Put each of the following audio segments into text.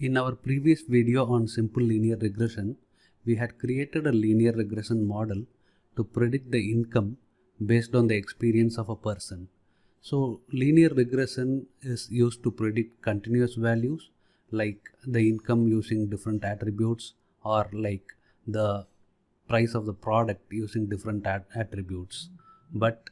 In our previous video on simple linear regression, we had created a linear regression model to predict the income based on the experience of a person. So linear regression is used to predict continuous values like the income using different attributes, or like the price of the product using different attributes. But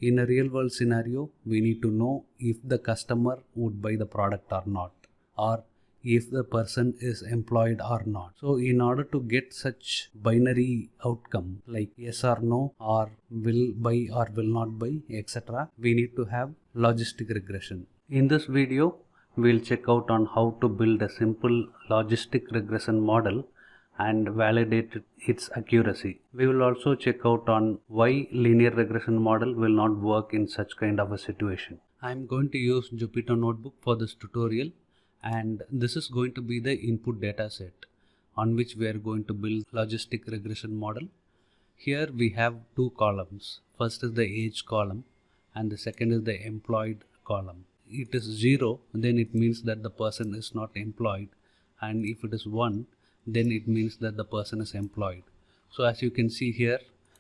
in a real world scenario, we need to know if the customer would buy the product or not, or if the person is employed or not. So in order to get such binary outcome like yes or no, or will buy or will not buy, etc., we need to have logistic regression. In this video, we'll check out on how to build a simple logistic regression model and validate its accuracy. We will also check out on why linear regression model will not work in such kind of a situation. I am going to use Jupyter Notebook for this tutorial, and this is going to be the input data set on which we are going to build logistic regression model. Here we have two columns. First is the age column and the second is the employed column. It is 0, then it means that the person is not employed, and if it is 1, then it means that the person is employed. So as you can see here,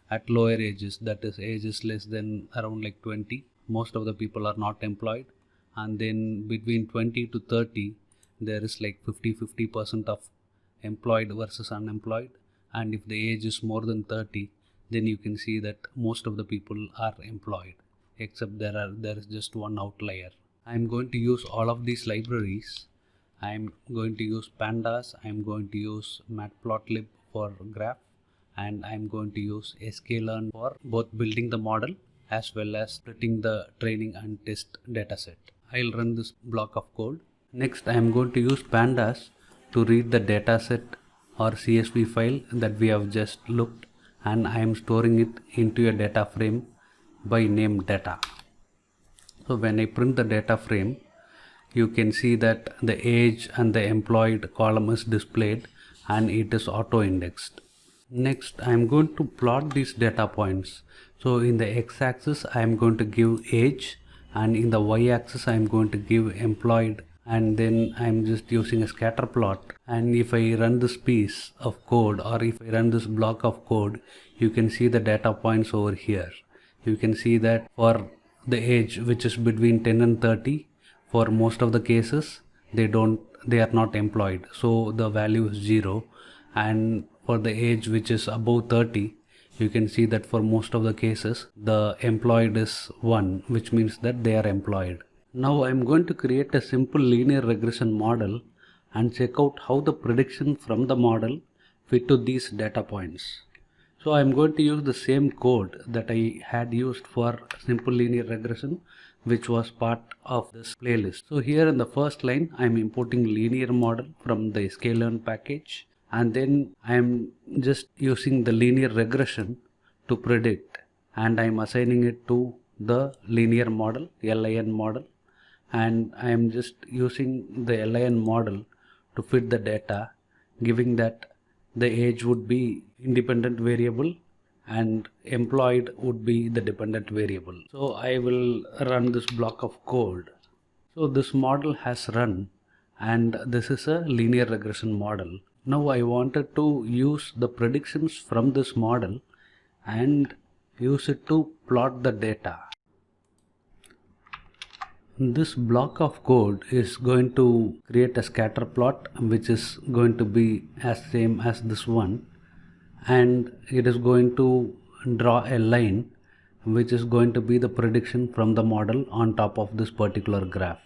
at lower ages, that is ages less than around like 20, most of the people are not employed, and then between 20 to 30 there is like 50% of employed versus unemployed, and if the age is more than 30, then you can see that most of the people are employed, except there is just one outlier. I am going to use all of these libraries. I am going to use pandas, I am going to use matplotlib for graph, and I am going to use sklearn for both building the model as well as splitting the training and test dataset. I'll run this block of code. Next, I am going to use pandas to read the dataset or CSV file that we have just looked, and I am storing it into a data frame by name data. So when I print the data frame, you can see that the age and the employed column is displayed and it is auto indexed. Next, I am going to plot these data points. So in the x-axis I am going to give age, and in the y-axis I am going to give employed, and then I am just using a scatter plot. And if I run this piece of code, or if I run this block of code, you can see the data points over here. You can see that for the age, which is between 10 and 30, for most of the cases they are not employed, so the value is 0. And for the age which is above 30, you can see that for most of the cases the employed is 1, which means that they are employed. Now I am going to create a simple linear regression model and check out how the prediction from the model fit to these data points. So I am going to use the same code that I had used for simple linear regression, which was part of this playlist. So here in the first line, I am importing linear model from the sklearn package, and then I am just using the linear regression to predict, and I am assigning it to the linear model, LIN model, and I am just using the LIN model to fit the data, giving that the age would be independent variable and employed would be the dependent variable. So I will run this block of code. So this model has run, and this is a linear regression model. Now I wanted to use the predictions from this model and use it to plot the data. This block of code is going to create a scatter plot, which is going to be as same as this one, and it is going to draw a line which is going to be the prediction from the model on top of this particular graph.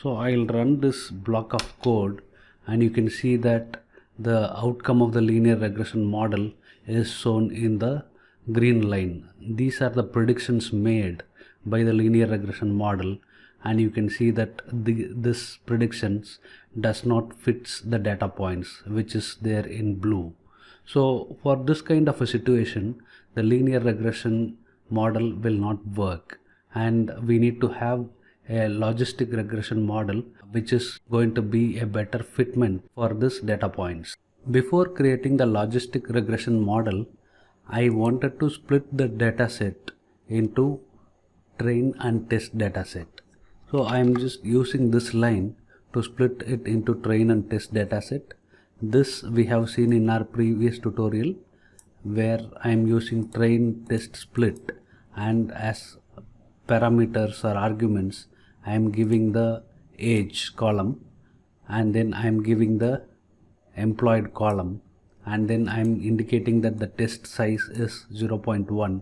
So I'll run this block of code, and you can see that the outcome of the linear regression model is shown in the green line. These are the predictions made by the linear regression model, and you can see that this predictions does not fits the data points which is there in blue. So for this kind of a situation, the linear regression model will not work, and we need to have a logistic regression model which is going to be a better fitment for this data points. Before creating the logistic regression model, I wanted to split the data set into train and test data set. So I am just using this line to split it into train and test dataset. This we have seen in our previous tutorial, where I am using train test split, and as parameters or arguments I am giving the age column, and then I am giving the employed column, and then I am indicating that the test size is 0.1,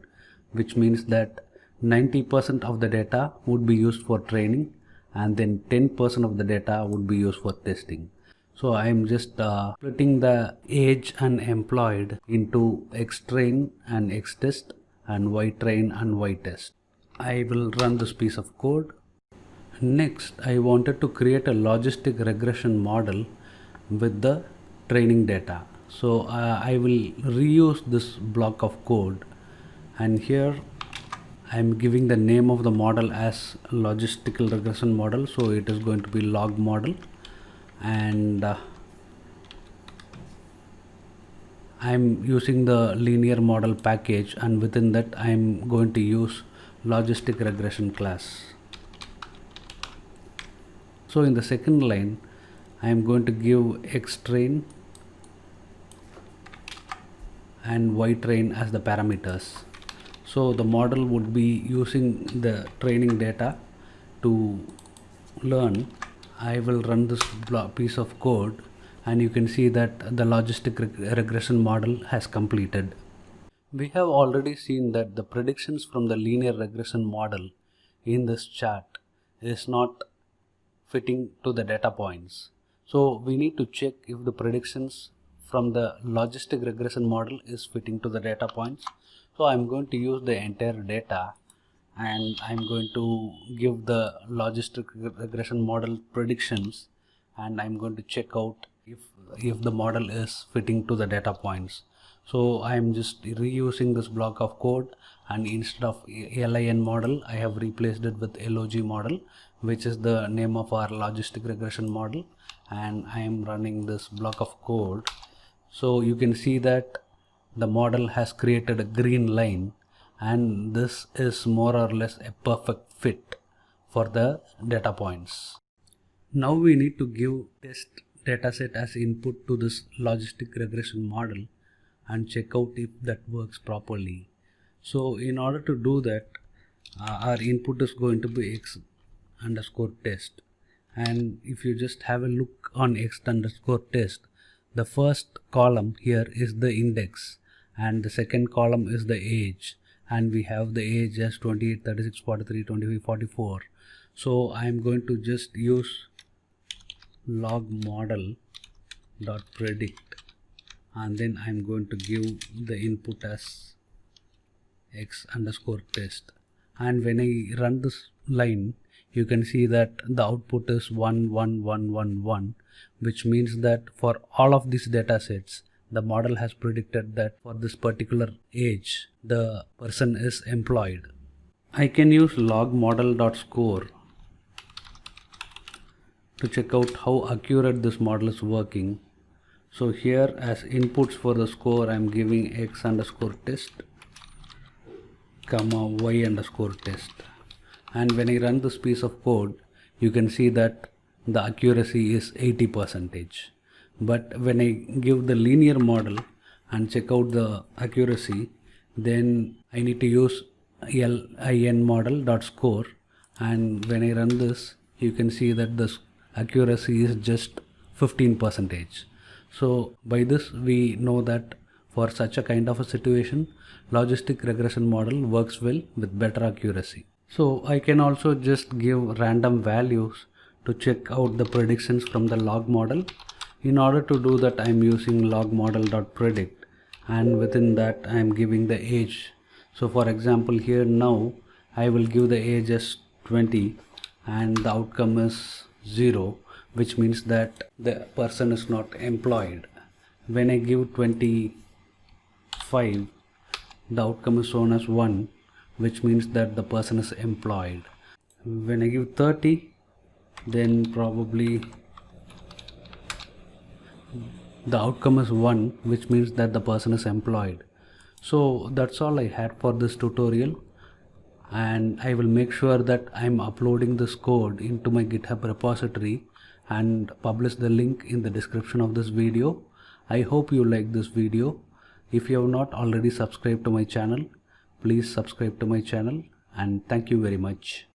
which means that 90% of the data would be used for training, and then 10% of the data would be used for testing. So I am just splitting the age and employed into xtrain and xtest and ytrain and ytest. I will run this piece of code. Next, I wanted to create a logistic regression model with the training data. So I will reuse this block of code, and here I am giving the name of the model as logistical regression model, so it is going to be log model, and I am using the linear model package, and within that I am going to use logistic regression class. So in the second line I am going to give xtrain and ytrain as the parameters. So the model would be using the training data to learn. I will run this piece of code, and you can see that the logistic regression model has completed. We have already seen that the predictions from the linear regression model in this chart is not fitting to the data points. So we need to check if the predictions from the logistic regression model is fitting to the data points. So I'm going to use the entire data, and I'm going to give the logistic regression model predictions, and I'm going to check out if the model is fitting to the data points. So I'm just reusing this block of code, and instead of LIN model I have replaced it with LOG model, which is the name of our logistic regression model, and I am running this block of code. So you can see that the model has created a green line, and this is more or less a perfect fit for the data points. Now we need to give test dataset as input to this logistic regression model and check out if that works properly. So in order to do that, our input is going to be x_test, and if you just have a look on x_test, the first column here is the index, and the second column is the age, and we have the age as 28, 36, 43, 25, 44. So I am going to just use log model dot predict, and then I am going to give the input as x_test, and when I run this line, you can see that the output is 1 1 1 1 1, which means that for all of these data sets the model has predicted that for this particular age the person is employed. I can use log model.score to check out how accurate this model is working. So here as inputs for the score I am giving x_test, y_test, and when I run this piece of code, you can see that the accuracy is 80%. But when I give the linear model and check out the accuracy, then I need to use LIN model.score, and when I run this, you can see that the accuracy is just 15%. So by this we know that for such a kind of a situation, logistic regression model works well with better accuracy. So I can also just give random values to check out the predictions from the log model. In order to do that, I am using log model.predict, and within that I am giving the age. So for example, here now I will give the age as 20 and the outcome is 0, which means that the person is not employed. When I give 25, the outcome is shown as 1, which means that the person is employed. When I give 30, then probably the outcome is 1, which means that the person is employed. So that's all I had for this tutorial, and I will make sure that I am uploading this code into my GitHub repository, and publish the link in the description of this video. I hope you like this video. If you have not already subscribed to my channel, please subscribe to my channel, and thank you very much.